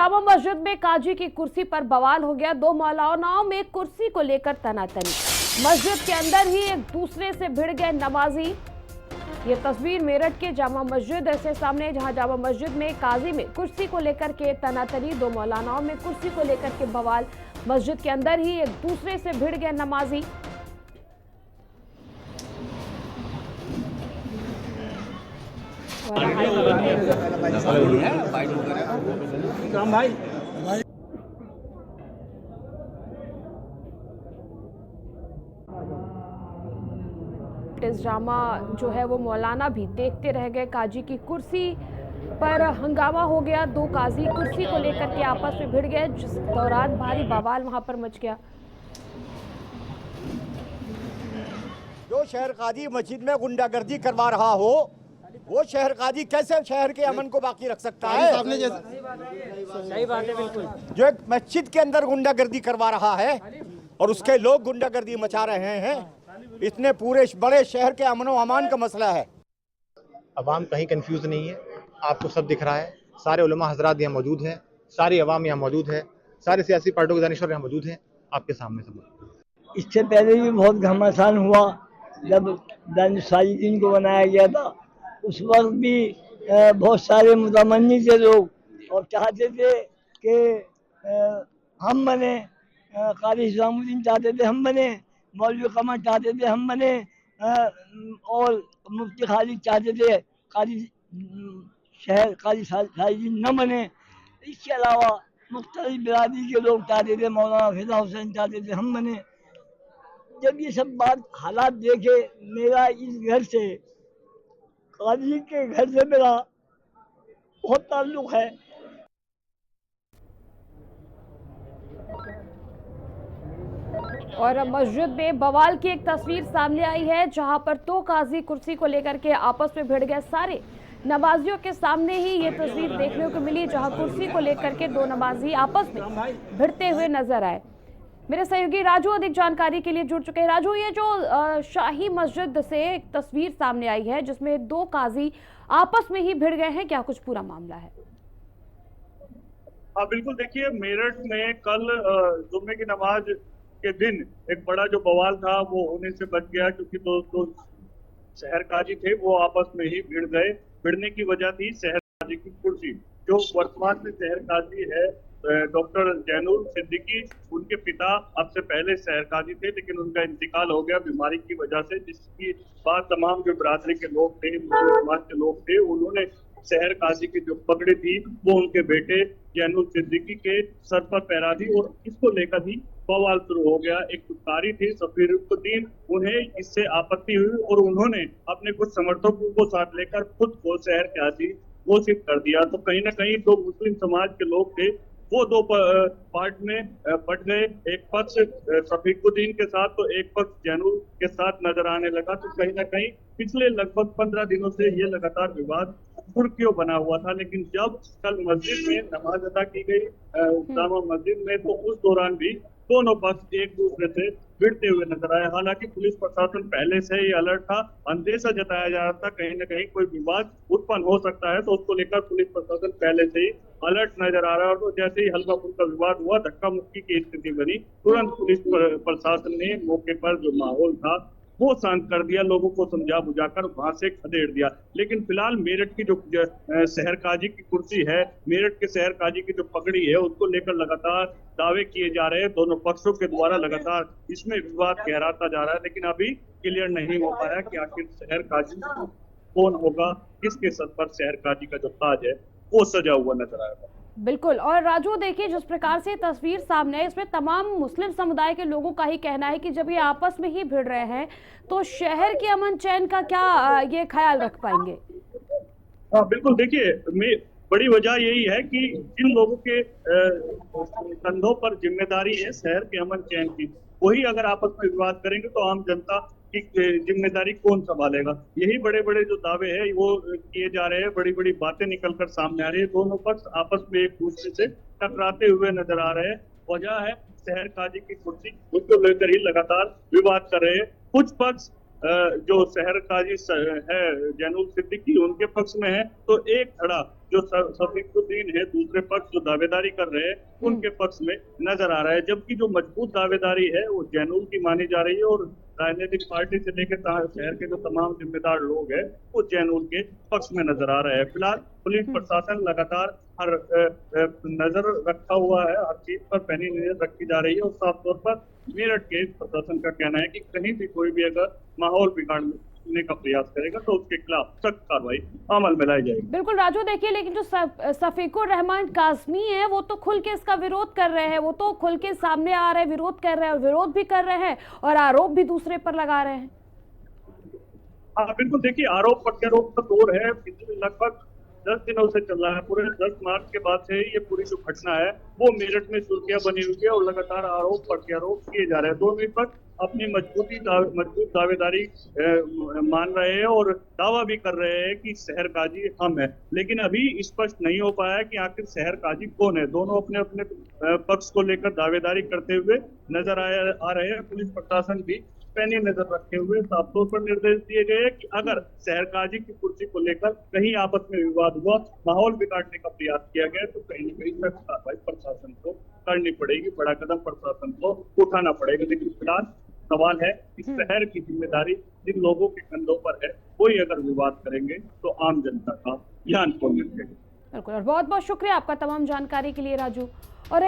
जामा मस्जिद में काजी की कुर्सी पर बवाल हो गया। दो मौलानाओं में कुर्सी को लेकर तनातनी। मस्जिद के अंदर ही एक दूसरे से भिड़ गए नमाजी। ये तस्वीर मेरठ के जामा मस्जिद से सामने, जहां जामा मस्जिद में काजी में कुर्सी को लेकर के तनातनी, दो मौलानाओं में कुर्सी को लेकर के बवाल। मस्जिद के अंदर ही एक दूसरे से भिड़ गए नमाजी। जामा जो है वो मौलाना भी देखते रह गए। काजी की कुर्सी पर हंगामा हो गया। दो काजी कुर्सी को लेकर के आपस में भिड़ गए, जिस दौरान भारी बवाल वहां पर मच गया। जो शहर काजी मस्जिद में गुंडागर्दी करवा रहा हो, वो शहर काजी कैसे शहर के अमन को बाकी रख सकता है? सही बात है, बिल्कुल। जो एक मस्जिद के अंदर गुंडागर्दी करवा रहा है और उसके लोग गुंडागर्दी मचा रहे हैं, इतने पूरे बड़े शहर के अमन व अमान का मसला है। अवाम कहीं कंफ्यूज नहीं है, आपको सब दिख रहा है। सारे उलमा हजरात यहाँ मौजूद हैं, सारी अवाम यहाँ मौजूद है, सारे सियासी पार्टियों के दानिशवर यहाँ मौजूद हैं, आपके सामने सब। इससे पहले भी बहुत घमासान हुआ जब दानिश को बनाया गया था। उस वक्त भी बहुत सारे मुतमन्नी थे लोग और चाहते थे कि हम बने, कारी इस्लामुद्दीन चाहते थे हम बने, मौलवी कमर चाहते थे हम बने, और मुफ्ती खालिद चाहते थे कारी शहर कारी साजिद न बने। इसके अलावा मुख्तलिफ बिरादरी के लोग चाहते थे, मौलाना फिदा हुसैन चाहते थे हम बने। जब ये सब बात हालात देखे, मेरा इस घर से, काजी के घर से मेरा बहुत ताल्लुक है। और मस्जिद में बवाल की एक तस्वीर सामने आई है, जहां पर दो काजी कुर्सी को लेकर के आपस में भिड़ गए। सारे नमाजियों के सामने ही ये तस्वीर देखने को मिली, जहां कुर्सी को लेकर के दो नमाजी आपस में भिड़ते हुए नजर आए। मेरे सहयोगी राजू अधिक जानकारी के लिए जुड़ चुके हैं। राजू, ये जो शाही मस्जिद से एक तस्वीर सामने आई है जिसमें दो काजी आपस में ही भिड़ गए हैं, क्या कुछ पूरा मामला है? हाँ बिल्कुल, देखिए मेरठ में कल जुम्मे की नमाज के दिन एक बड़ा जो बवाल था वो होने से बच गया, क्योंकि दो शहर काजी थे वो आपस में ही भिड़ गए। भिड़ने की वजह थी शहर काजी की कुर्सी। जो वर्तमान में शहर काजी है डॉक्टर जैनुल सिद्दीकी, उनके पिता अब से पहले शहर काजी थे, लेकिन उनका इंतकाल हो गया बीमारी की वजह से, जिसकी बात तमाम जो बिरादरी के लोग थे, मुस्लिम समाज के लोग थे, उन्होंने शहर काजी की जो पगड़ी थी वो उनके बेटे जैनुल सिद्दीकी के सर पर पहरा दी और इसको लेकर ही बवाल शुरू हो गया। एक कारी थे सफीरुद्दीन, उन्हें इससे आपत्ति हुई और उन्होंने अपने कुछ समर्थकों को साथ लेकर खुद को शहर काजी घोषित कर दिया। तो कहीं ना कहीं दो मुस्लिम समाज के लोग थे वो दो पार्ट में बट गए। एक पक्ष सफीरुद्दीन के साथ तो एक पक्ष जैनुल के साथ नजर आने लगा। तो कहीं ना कहीं पिछले लगभग 15 दिनों से ये लगातार विवाद सुर्खियों बना हुआ था। लेकिन जब कल मस्जिद में नमाज अदा की गई जामा मस्जिद में, तो उस दौरान भी दोनों पक्ष एक दूसरे से भिड़ते हुए नजर आए। हालांकि पुलिस प्रशासन पहले से ही अलर्ट था, अंदेशा जताया जा रहा था कहीं न कहीं कोई विवाद उत्पन्न हो सकता है, तो उसको लेकर पुलिस प्रशासन पहले से ही अलर्ट नजर आ रहा है। और तो जैसे ही हल्का फुल्का विवाद हुआ, धक्का मुक्की की स्थिति बनी, तुरंत पुलिस प्रशासन ने मौके पर जो माहौल था वो शांत कर दिया, लोगों को समझा बुझाकर वहां से खदेड़ दिया। लेकिन फिलहाल मेरठ की जो शहर काजी की कुर्सी है, मेरठ के शहर काजी की जो पगड़ी है, उसको लेकर लगातार दावे किए जा रहे हैं दोनों पक्षों के द्वारा। लगातार इसमें विवाद गहराता जा रहा है, लेकिन अभी क्लियर नहीं हो पाया कि आखिर शहर काजी कौन होगा, किसके सर पर शहर काजी का जो ताज है वो सजा हुआ नजर आएगा। बिल्कुल। और राजू, देखिए जिस प्रकार से तस्वीर सामने है, इसमें तमाम मुस्लिम समुदाय के लोगों का ही कहना है कि जब ये आपस में ही भिड़ रहे हैं तो शहर के अमन चैन का क्या ये ख्याल रख पाएंगे? हाँ बिल्कुल, देखिए बड़ी वजह यही है कि जिन लोगों के कंधों पर जिम्मेदारी है शहर के अमन चैन की, वही अगर आपस में विवाद करेंगे तो आम जनता की जिम्मेदारी कौन संभालेगा। यही बड़े बड़े जो दावे हैं वो किए जा रहे हैं, बड़ी बड़ी बातें निकलकर सामने आ रही है। दोनों पक्ष आपस में एक दूसरे से टकराते हुए नजर आ रहे हैं। वजह है शहर काजी की कुर्सी, उसको लेकर ही लगातार विवाद कर रहे हैं। कुछ पक्ष जो शहर काजी है जैनुल सिद्दीकी उनके पक्ष में है, तो एक धड़ा जो सफीकुद्दीन है दूसरे पक्ष जो दावेदारी कर रहे हैं उनके पक्ष में नजर आ रहा है, जबकि जो मजबूत दावेदारी है वो जैनुल की मानी जा रही है और राजनीतिक पार्टी से लेकर शहर के जो तमाम जिम्मेदार लोग हैं वो जैनुल के पक्ष में नजर आ रहे हैं। फिलहाल पुलिस प्रशासन लगातार हर नजर रखा हुआ है, हर चीज पर पैनी नजर रखी जा रही है और साफ तौर पर मेरठ के प्रशासन का कहना है कि कहीं भी कोई भी अगर माहौल बिगाड़ने का प्रयास करेगा तो उसके खिलाफ सख्त कार्रवाई अमल में लाई जाएगी। बिल्कुल राजू, देखिए लेकिन जो सफीकुर रहमान कासमी है वो तो खुल के इसका विरोध कर रहे हैं, वो तो खुल के सामने आ रहे हैं, विरोध कर रहे हैं और विरोध भी कर रहे हैं और आरोप भी दूसरे पर लगा रहे हैं। हाँ बिल्कुल, देखिए आरोप प्रत्यारोप का दौर है, लगभग 10 दिनों से चल रहा है। पूरे 10 मार्च के बाद से ये पूरी जो घटना है वो मेरठ में सुर्खियां बनी हुई है और लगातार आरोप प्रत्यारोप किए जा रहे हैं। दोनों पक्ष अपनी मजबूत दावेदारी मान रहे हैं और दावा भी कर रहे हैं कि शहर काजी हम है, लेकिन अभी स्पष्ट नहीं हो पाया कि आखिर शहर काजी कौन है। दोनों अपने अपने पक्ष को लेकर दावेदारी करते हुए नजर आ रहे हैं। पुलिस प्रशासन भी पैनी नजर रखते हुए साफ तौर पर निर्देश दिए गए कि अगर शहर काजी की कुर्सी को लेकर कहीं आपस में विवाद हुआ, माहौल बिगाड़ने का प्रयास किया गया तो कहीं न कहीं सख्त कार्रवाई प्रशासन को करनी पड़ेगी, बड़ा कदम प्रशासन को उठाना पड़ेगा। लेकिन फिलहाल सवाल है कि शहर की जिम्मेदारी जिन लोगों के कंधों पर है कोई अगर विवाद करेंगे तो आम जनता का ध्यान कौन रखेगा। बिल्कुल, और बहुत बहुत शुक्रिया आपका तमाम जानकारी के लिए राजू। और